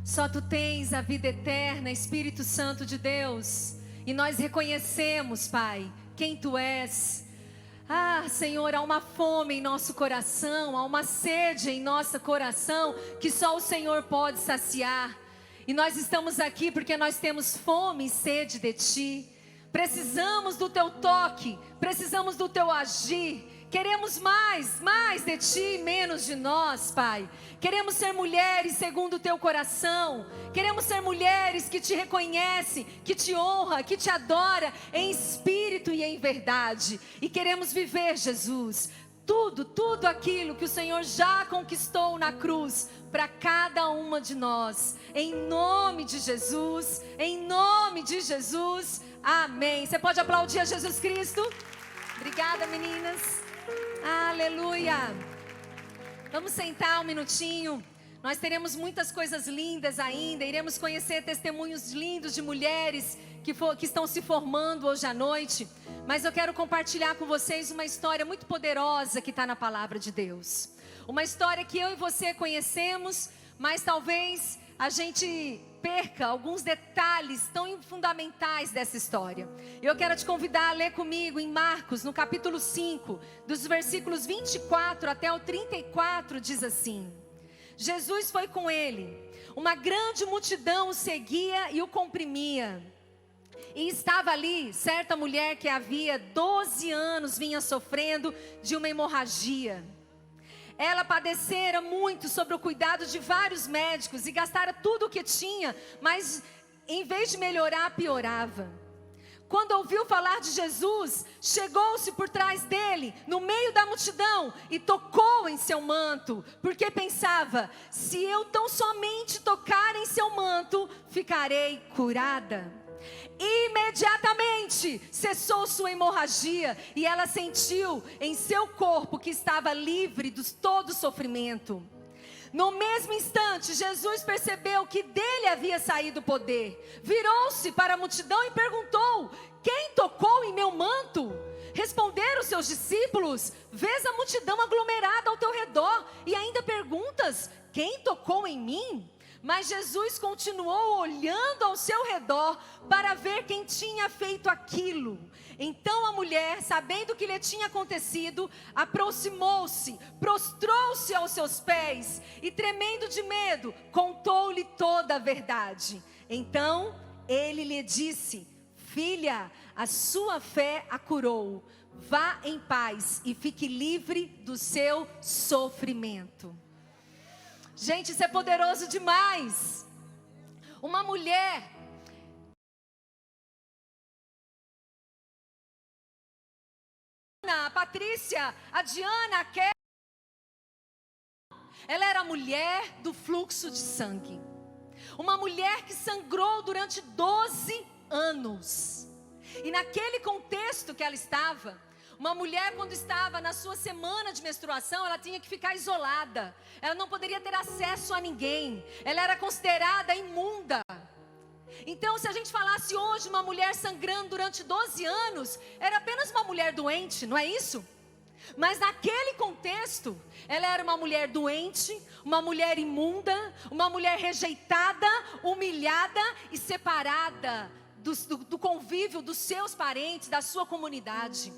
Só Tu tens a vida eterna, Espírito Santo de Deus. E nós reconhecemos, Pai, quem Tu és. Ah, Senhor, há uma fome em nosso coração, há uma sede em nosso coração que só o Senhor pode saciar. E nós estamos aqui porque nós temos fome e sede de Ti. Precisamos do Teu toque, precisamos do Teu agir. Queremos mais de Ti, menos de nós, Pai. Queremos ser mulheres segundo o Teu coração. Queremos ser mulheres que Te reconhecem, que Te honra, que Te adora em espírito e em verdade. E queremos viver, Jesus, tudo aquilo que o Senhor já conquistou na cruz para cada uma de nós. Em nome de Jesus, em nome de Jesus. Amém. Você pode aplaudir a Jesus Cristo? Obrigada, meninas. Aleluia. Vamos sentar um minutinho. Nós teremos muitas coisas lindas ainda. Iremos conhecer testemunhos lindos de mulheres que estão se formando hoje à noite. Mas eu quero compartilhar com vocês uma história muito poderosa que está na palavra de Deus. Uma história que eu e você conhecemos, mas talvez a gente perca alguns detalhes tão fundamentais dessa história. Eu quero te convidar a ler comigo em Marcos, no capítulo 5, dos versículos 24 até o 34, diz assim: Jesus foi com ele, uma grande multidão o seguia e o comprimia. E estava ali certa mulher que havia 12 anos vinha sofrendo de uma hemorragia. Ela padecera muito sob o cuidado de vários médicos e gastara tudo o que tinha, mas em vez de melhorar, piorava. Quando ouviu falar de Jesus, chegou-se por trás dele, no meio da multidão, e tocou em seu manto, porque pensava: se eu tão somente tocar em seu manto, ficarei curada. Imediatamente cessou sua hemorragia e ela sentiu em seu corpo que estava livre de todo sofrimento. No mesmo instante, Jesus percebeu que dele havia saído o poder. Virou-se para a multidão e perguntou: quem tocou em meu manto? Responderam seus discípulos: vês a multidão aglomerada ao teu redor e ainda perguntas: quem tocou em mim? Mas Jesus continuou olhando ao seu redor para ver quem tinha feito aquilo. Então a mulher, sabendo o que lhe tinha acontecido, aproximou-se, prostrou-se aos seus pés e, tremendo de medo, contou-lhe toda a verdade. Então ele lhe disse: filha, a sua fé a curou. Vá em paz e fique livre do seu sofrimento. Gente, isso é poderoso demais. Uma mulher a Patrícia, a Diana, a Kelly, ela era mulher do fluxo de sangue. Uma mulher que sangrou durante 12 anos. E naquele contexto que ela estava, uma mulher, quando estava na sua semana de menstruação, ela tinha que ficar isolada. Ela não poderia ter acesso a ninguém. Ela era considerada imunda. Então, se a gente falasse hoje uma mulher sangrando durante 12 anos, era apenas uma mulher doente, não é isso? Mas naquele contexto, ela era uma mulher doente, uma mulher imunda, uma mulher rejeitada, humilhada e separada do convívio dos seus parentes, da sua comunidade.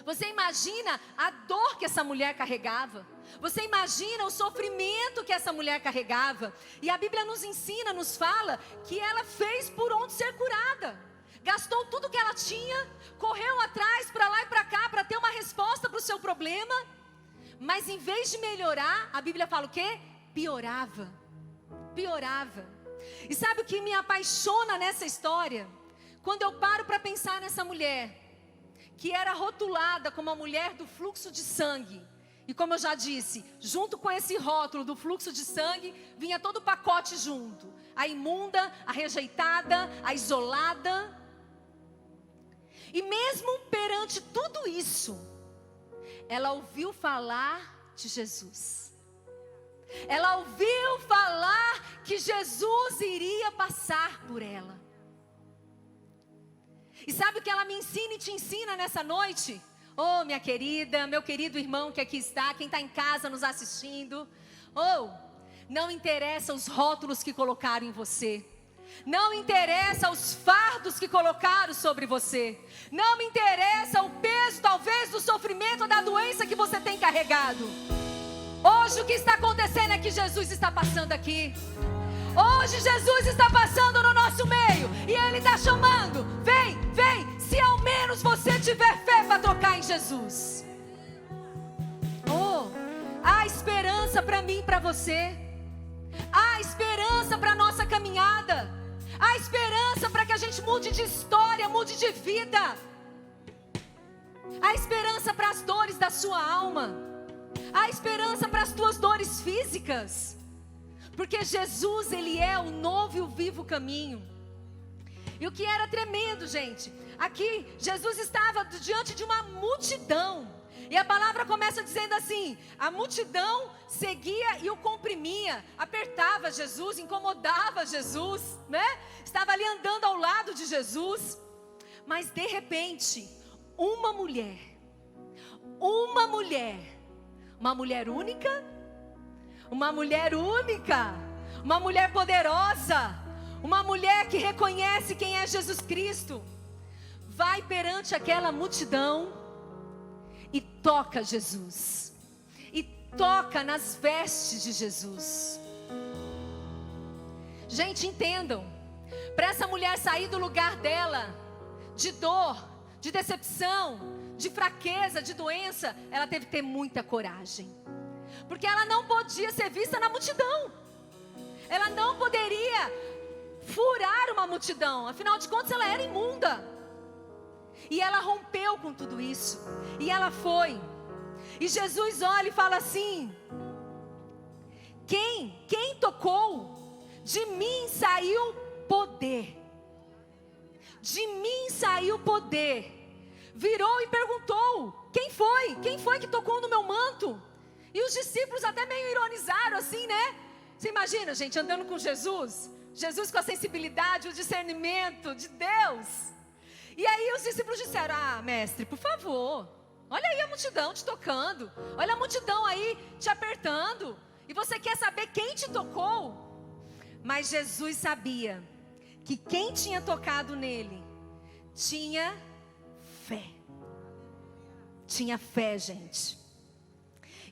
Você imagina a dor que essa mulher carregava? Você imagina o sofrimento que essa mulher carregava? E a Bíblia nos ensina, nos fala que ela fez por onde ser curada. Gastou tudo que ela tinha, correu atrás, para lá e para cá, para ter uma resposta para o seu problema. Mas em vez de melhorar, a Bíblia fala o quê? Piorava. Piorava. E sabe o que me apaixona nessa história? Quando eu paro para pensar nessa mulher, que era rotulada como a mulher do fluxo de sangue. E como eu já disse, junto com esse rótulo do fluxo de sangue, vinha todo o pacote junto. A imunda, a rejeitada, a isolada. E mesmo perante tudo isso, ela ouviu falar de Jesus. Ela ouviu falar que Jesus iria passar por ela. E sabe o que ela me ensina e te ensina nessa noite? Oh, minha querida, meu querido irmão que aqui está, quem está em casa nos assistindo. Oh, Não interessa os rótulos que colocaram em você. Não interessa os fardos que colocaram sobre você. Não me interessa o peso, talvez, do sofrimento ou da doença que você tem carregado. Hoje o que está acontecendo é que Jesus está passando aqui. Hoje Jesus está passando no nosso meio. E Ele está chamando. Vem, vem. Se ao menos você tiver fé para tocar em Jesus. Oh, há esperança para mim e para você. Há esperança para a nossa caminhada. Há esperança para que a gente mude de história, mude de vida. Há esperança para as dores da sua alma. Há esperança para as tuas dores físicas. Porque Jesus, Ele é o novo e o vivo caminho. E o que era tremendo, gente, aqui Jesus estava diante de uma multidão. E a palavra começa dizendo assim: a multidão seguia e o comprimia, apertava Jesus, incomodava Jesus, né? Estava ali andando ao lado de Jesus. Mas de repente, uma mulher única, uma mulher poderosa, uma mulher que reconhece quem é Jesus Cristo, vai perante aquela multidão e toca Jesus, e toca nas vestes de Jesus. Gente, entendam, para essa mulher sair do lugar dela, de dor, de decepção, de fraqueza, de doença, ela teve que ter muita coragem, porque ela não podia ser vista na multidão, ela não poderia furar uma multidão, afinal de contas ela era imunda. E ela rompeu com tudo isso. E ela foi. E Jesus olha e fala assim: Quem tocou? De mim saiu poder. De mim saiu poder. Virou e perguntou: Quem foi? Quem foi que tocou no meu manto? E os discípulos até meio ironizaram assim, né? Você imagina, gente, andando com Jesus. Jesus com a sensibilidade, o discernimento de Deus. E aí os discípulos disseram: ah, mestre, por favor, olha aí a multidão te tocando, olha a multidão aí te apertando, e você quer saber quem te tocou? Mas Jesus sabia que quem tinha tocado nele tinha fé. Tinha fé, gente.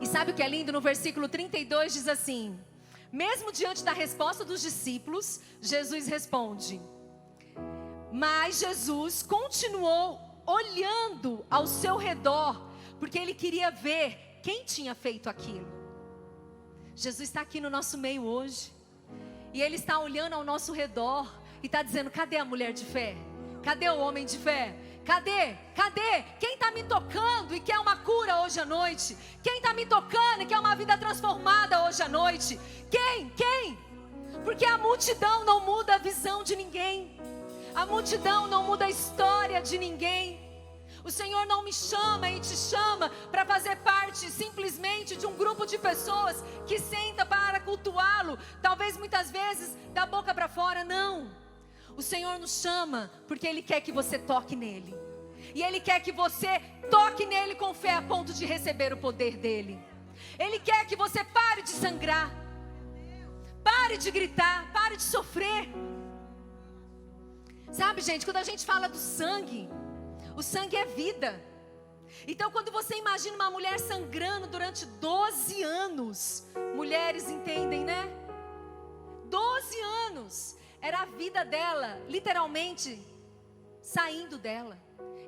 E sabe o que é lindo? No versículo 32 diz assim: mesmo diante da resposta dos discípulos, Jesus responde: mas Jesus continuou olhando ao seu redor, porque Ele queria ver quem tinha feito aquilo. Jesus está aqui no nosso meio hoje, e Ele está olhando ao nosso redor, e está dizendo: cadê a mulher de fé? Cadê o homem de fé? Cadê? Cadê? Quem está me tocando e quer uma cura hoje à noite? Quem está me tocando e quer uma vida transformada hoje à noite? Quem? Quem? Porque a multidão não muda a visão de ninguém. A multidão não muda a história de ninguém. O Senhor não me chama e te chama para fazer parte simplesmente de um grupo de pessoas que senta para cultuá-lo, talvez muitas vezes da boca para fora. Não. O Senhor nos chama porque Ele quer que você toque nele. E Ele quer que você toque nele com fé a ponto de receber o poder dele. Ele quer que você pare de sangrar, pare de gritar, pare de sofrer. Sabe, gente, quando a gente fala do sangue, o sangue é vida. Então, quando você imagina uma mulher sangrando durante 12 anos, mulheres entendem, né? 12 anos, era a vida dela, literalmente, saindo dela.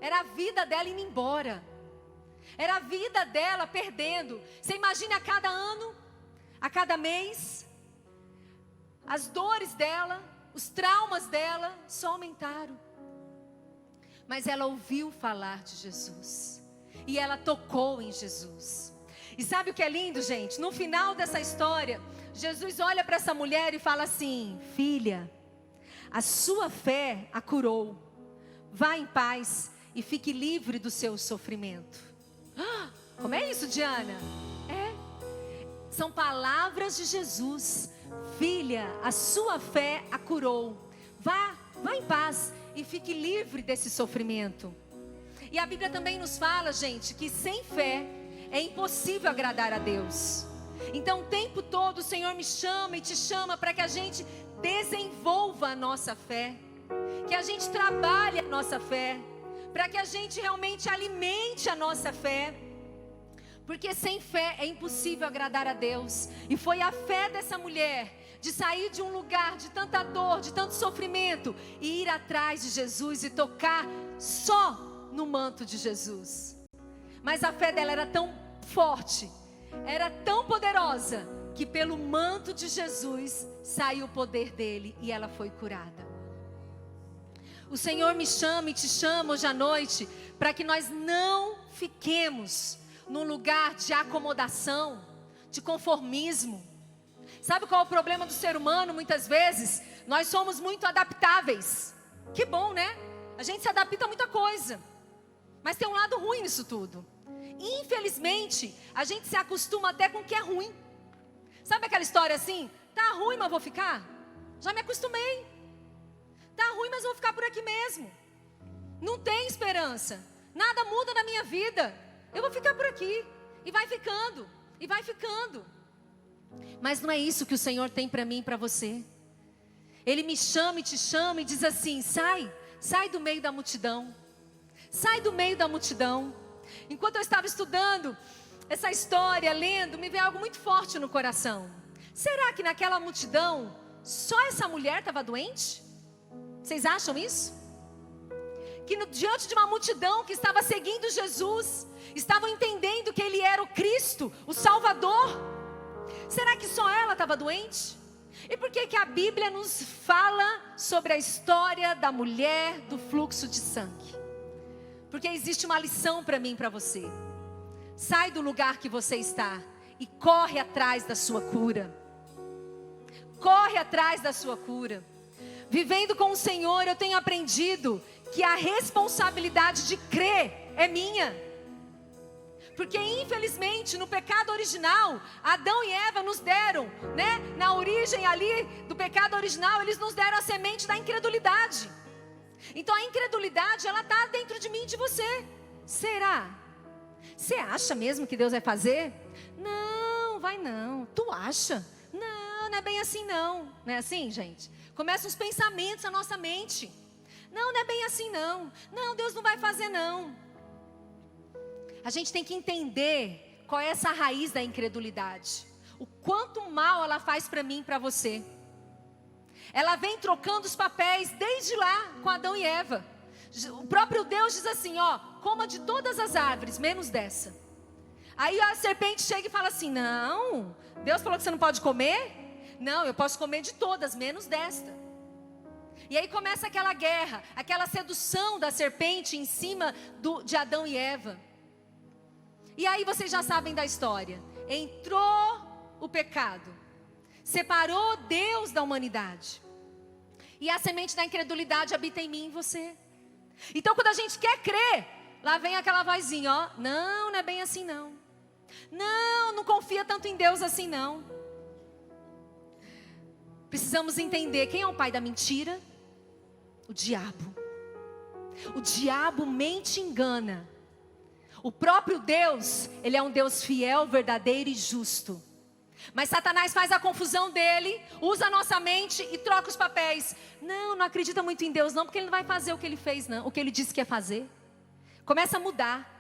Era a vida dela indo embora. Era a vida dela perdendo. Você imagina a cada ano, a cada mês, as dores dela, os traumas dela só aumentaram. Mas ela ouviu falar de Jesus. E ela tocou em Jesus. E sabe o que é lindo, gente? No final dessa história, Jesus olha para essa mulher e fala assim: filha, a sua fé a curou. Vá em paz e fique livre do seu sofrimento. Como é isso, Diana? São palavras de Jesus. Filha, a sua fé a curou. Vá em paz e fique livre desse sofrimento. E a Bíblia também nos fala, gente, que sem fé é impossível agradar a Deus. Então o tempo todo o Senhor me chama e te chama para que a gente desenvolva a nossa fé, que a gente trabalhe a nossa fé, para que a gente realmente alimente a nossa fé, porque sem fé é impossível agradar a Deus. E foi a fé dessa mulher de sair de um lugar de tanta dor, de tanto sofrimento, e ir atrás de Jesus e tocar só no manto de Jesus. Mas a fé dela era tão forte, era tão poderosa, que pelo manto de Jesus saiu o poder dele e ela foi curada. O Senhor me chama e te chama hoje à noite para que nós não fiquemos num lugar de acomodação, de conformismo. Sabe qual é o problema do ser humano? Muitas vezes nós somos muito adaptáveis. Que bom, né? A gente se adapta a muita coisa, mas tem um lado ruim nisso tudo. Infelizmente, a gente se acostuma até com o que é ruim. Sabe aquela história assim? Tá ruim, mas vou ficar? Já me acostumei. Tá ruim, mas vou ficar por aqui mesmo. Não tem esperança. Nada muda na minha vida. Eu vou ficar por aqui. E vai ficando. E vai ficando. Mas não é isso que o Senhor tem para mim e para você. Ele me chama e te chama e diz assim: sai do meio da multidão. Sai do meio da multidão. Enquanto eu estava estudando essa história, lendo, me veio algo muito forte no coração. Será que naquela multidão só essa mulher estava doente? Vocês acham isso? Que diante de uma multidão que estava seguindo Jesus, estavam entendendo que Ele era o Cristo, o Salvador. Será que só ela estava doente? E por que a Bíblia nos fala sobre a história da mulher do fluxo de sangue? Porque existe uma lição para mim e para você. Sai do lugar que você está e corre atrás da sua cura. Corre atrás da sua cura. Vivendo com o Senhor, eu tenho aprendido que a responsabilidade de crer é minha. Porque infelizmente no pecado original, Adão e Eva nos deram, né? Na origem ali do pecado original, eles nos deram a semente da incredulidade. Então a incredulidade, ela está dentro de mim e de você. Será? Você acha mesmo que Deus vai fazer? Não, vai não. Tu acha? Não, não é bem assim não. Não é assim, gente? Começam os pensamentos na nossa mente. Não, não é bem assim não. Não, Deus não vai fazer não. A gente tem que entender qual é essa raiz da incredulidade. O quanto mal ela faz para mim e para você. Ela vem trocando os papéis desde lá com Adão e Eva. O próprio Deus diz assim, ó, coma de todas as árvores, menos dessa. Aí a serpente chega e fala assim, não, Deus falou que você não pode comer? Não, eu posso comer de todas, menos desta. E aí começa aquela guerra, aquela sedução da serpente em cima de Adão e Eva. E aí vocês já sabem da história. Entrou o pecado, separou Deus da humanidade. E a semente da incredulidade habita em mim e em você. Então quando a gente quer crer, lá vem aquela vozinha, ó, não, não é bem assim não. Não, não confia tanto em Deus assim não. Precisamos entender quem é o pai da mentira? O diabo. O diabo mente e engana. O próprio Deus, Ele é um Deus fiel, verdadeiro e justo. Mas Satanás faz a confusão dele, usa a nossa mente e troca os papéis. Não acredita muito em Deus não, porque Ele não vai fazer o que Ele fez não, o que Ele disse que ia fazer. Começa a mudar.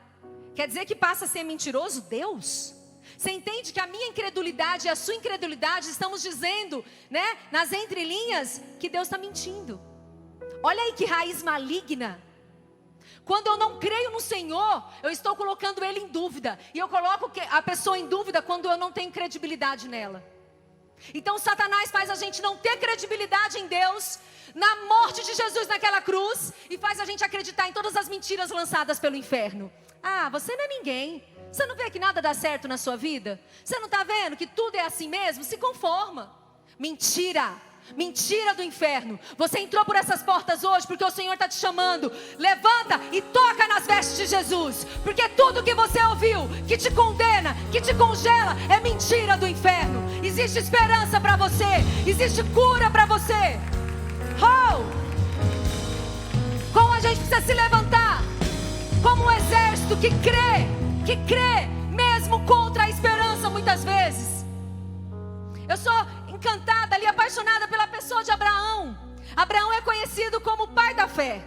Quer dizer que passa a ser mentiroso Deus? Você entende que a minha incredulidade e a sua incredulidade, estamos dizendo, né, nas entrelinhas, que Deus está mentindo. Olha aí que raiz maligna. Quando eu não creio no Senhor, eu estou colocando Ele em dúvida. E eu coloco a pessoa em dúvida quando eu não tenho credibilidade nela. Então Satanás faz a gente não ter credibilidade em Deus, na morte de Jesus naquela cruz, e faz a gente acreditar em todas as mentiras lançadas pelo inferno. Ah, você não é ninguém. Você não vê que nada dá certo na sua vida? Você não está vendo que tudo é assim mesmo? Se conforma. Mentira. Mentira do inferno. Você entrou por essas portas hoje porque o Senhor está te chamando. Levanta e toca nas vestes de Jesus. Porque tudo que você ouviu, que te condena, que te congela, é mentira do inferno. Existe esperança para você. Existe cura para você. Oh! Como a gente precisa se levantar como um exército que crê mesmo contra a esperança muitas vezes. Eu sou encantada ali, apaixonada pela pessoa de Abraão. Abraão é conhecido como o pai da fé.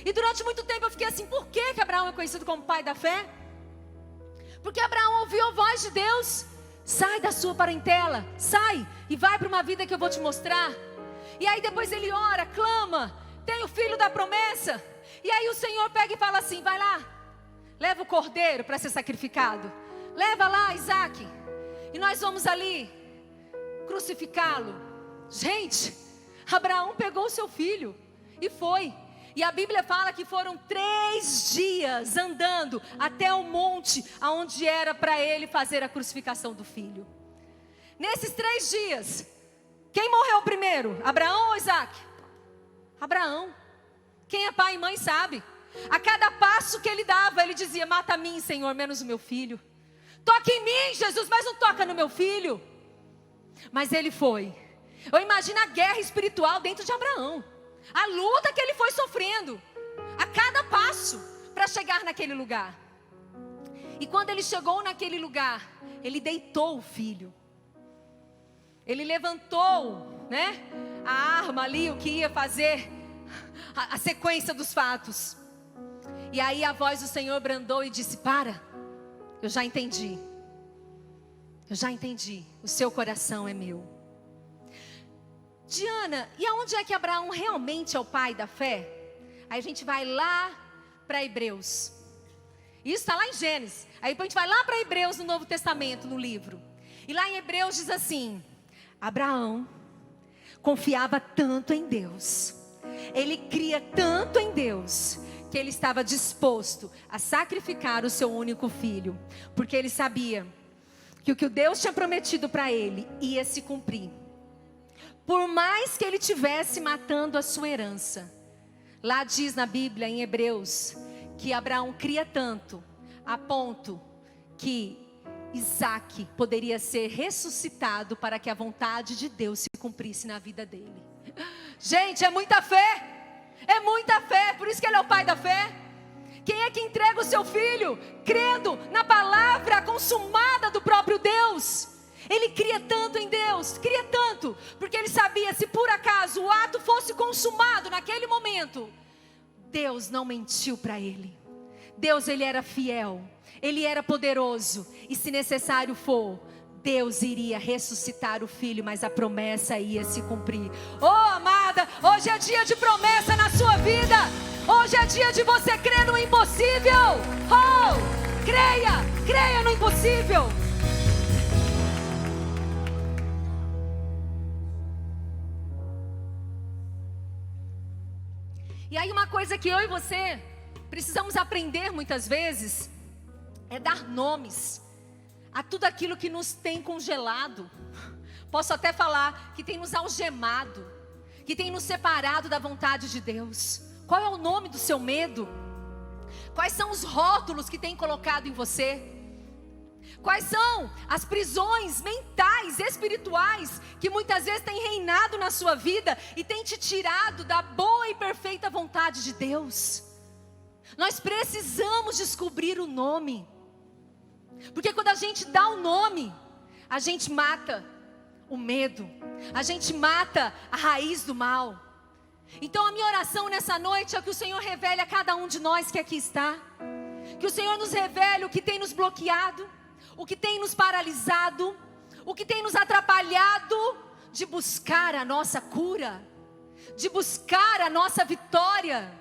E durante muito tempo eu fiquei assim, por que Abraão é conhecido como pai da fé? Porque Abraão ouviu a voz de Deus. Sai da sua parentela, sai e vai para uma vida que eu vou te mostrar. E aí depois ele ora, clama, tem o filho da promessa. E aí o Senhor pega e fala assim, vai lá, leva o cordeiro para ser sacrificado. Leva lá Isaac. E nós vamos ali crucificá-lo. Gente, Abraão pegou o seu filho e foi. E a Bíblia fala que foram 3 dias andando até o monte onde era para ele fazer a crucificação do filho. Nesses 3 dias, quem morreu primeiro? Abraão ou Isaac? Abraão. Quem é pai e mãe sabe. A cada passo que ele dava, ele dizia, mata a mim, Senhor, menos o meu filho. Toca em mim, Jesus, mas não toca no meu filho. Mas ele foi. Eu imagino a guerra espiritual dentro de Abraão. A luta que ele foi sofrendo a cada passo para chegar naquele lugar. E quando ele chegou naquele lugar, ele deitou o filho. Ele levantou, né, a arma ali, o que ia fazer a sequência dos fatos. E aí a voz do Senhor brandou e disse, para, eu já entendi. Eu já entendi, o seu coração é meu. Diana, e aonde é que Abraão realmente é o pai da fé? Aí a gente vai lá para Hebreus. Isso está lá em Gênesis. Aí depois a gente vai lá para Hebreus no Novo Testamento, no livro. E lá em Hebreus diz assim, Abraão confiava tanto em Deus. Ele cria tanto em Deus, que ele estava disposto a sacrificar o seu único filho. Porque ele sabia que o que Deus tinha prometido para ele ia se cumprir. Por mais que ele tivesse matando a sua herança. Lá diz na Bíblia, em Hebreus, que Abraão cria tanto, a ponto que Isaac poderia ser ressuscitado para que a vontade de Deus se cumprisse na vida dele. Gente, é muita fé. É muita fé, por isso que ele é o pai da fé. Quem é que entrega o seu filho? Crendo na palavra consumada do próprio Deus. Ele cria tanto em Deus, cria tanto, porque ele sabia, se por acaso o ato fosse consumado naquele momento, Deus não mentiu para ele. Deus, ele era fiel, ele era poderoso, e se necessário for, Deus iria ressuscitar o filho, mas a promessa ia se cumprir. Oh amada, hoje é dia de promessa na sua vida. Hoje é dia de você crer no impossível. Oh, creia no impossível. E aí uma coisa que eu e você precisamos aprender muitas vezes é dar nomes a tudo aquilo que nos tem congelado. Posso até falar que tem nos algemado, que tem nos separado da vontade de Deus. Qual é o nome do seu medo? Quais são os rótulos que tem colocado em você? Quais são as prisões mentais, espirituais, que muitas vezes têm reinado na sua vida e têm te tirado da boa e perfeita vontade de Deus? Nós precisamos descobrir o nome, porque quando a gente dá o nome, a gente mata o medo, a gente mata a raiz do mal. Então a minha oração nessa noite é que o Senhor revele a cada um de nós que aqui está, que o Senhor nos revele o que tem nos bloqueado, o que tem nos paralisado, o que tem nos atrapalhado de buscar a nossa cura, de buscar a nossa vitória,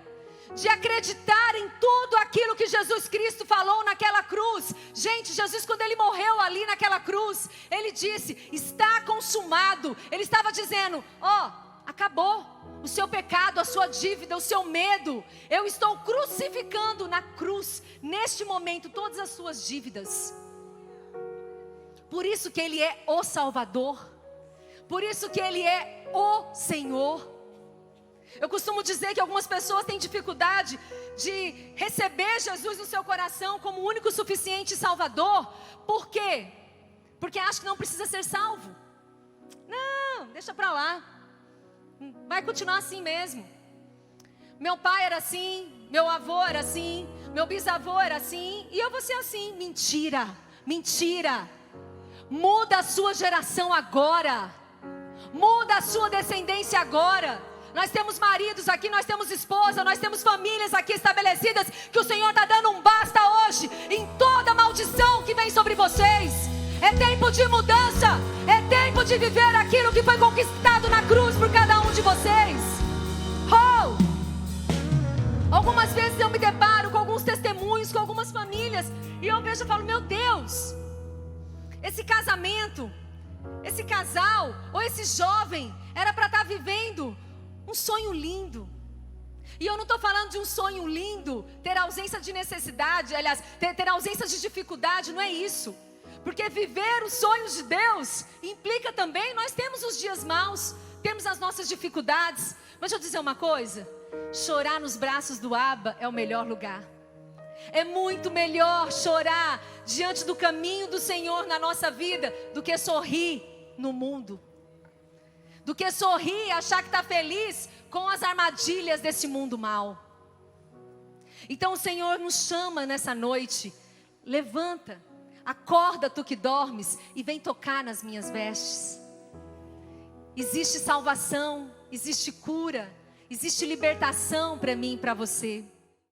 de acreditar em tudo aquilo que Jesus Cristo falou naquela cruz. Gente, Jesus, quando ele morreu ali naquela cruz, ele disse, está consumado. Ele estava dizendo, acabou o seu pecado, a sua dívida, o seu medo. Eu estou crucificando na cruz, neste momento, todas as suas dívidas. Por isso que ele é o Salvador, por isso que ele é o Senhor. Eu costumo dizer que algumas pessoas têm dificuldade de receber Jesus no seu coração como o único suficiente Salvador. Por quê? Porque acham que não precisa ser salvo. Não, deixa pra lá, vai continuar assim mesmo. Meu pai era assim, meu avô era assim, meu bisavô era assim, e eu vou ser assim. Mentira, mentira. Muda a sua geração agora. Muda a sua descendência agora. Nós temos maridos aqui, nós temos esposa, nós temos famílias aqui estabelecidas, que o Senhor está dando um basta hoje em toda maldição que vem sobre vocês. É tempo de mudança, é tempo de viver aquilo que foi conquistado na cruz por cada um de vocês. Algumas vezes eu me deparo com alguns testemunhos, com algumas famílias, e eu vejo e falo, meu Deus, esse casamento, esse casal, ou esse jovem, era para estar vivendo um sonho lindo. E eu não estou falando de um sonho lindo, ter ausência de necessidade, aliás, ter ausência de dificuldade, não é isso. Porque viver os sonhos de Deus implica também, nós temos os dias maus, temos as nossas dificuldades. Mas deixa eu dizer uma coisa, chorar nos braços do Abba é o melhor lugar. É muito melhor chorar diante do caminho do Senhor na nossa vida do que sorrir no mundo. Do que sorrir e achar que está feliz com as armadilhas desse mundo mau. Então o Senhor nos chama nessa noite. Levanta, acorda tu que dormes e vem tocar nas minhas vestes. Existe salvação, existe cura, existe libertação para mim e para você.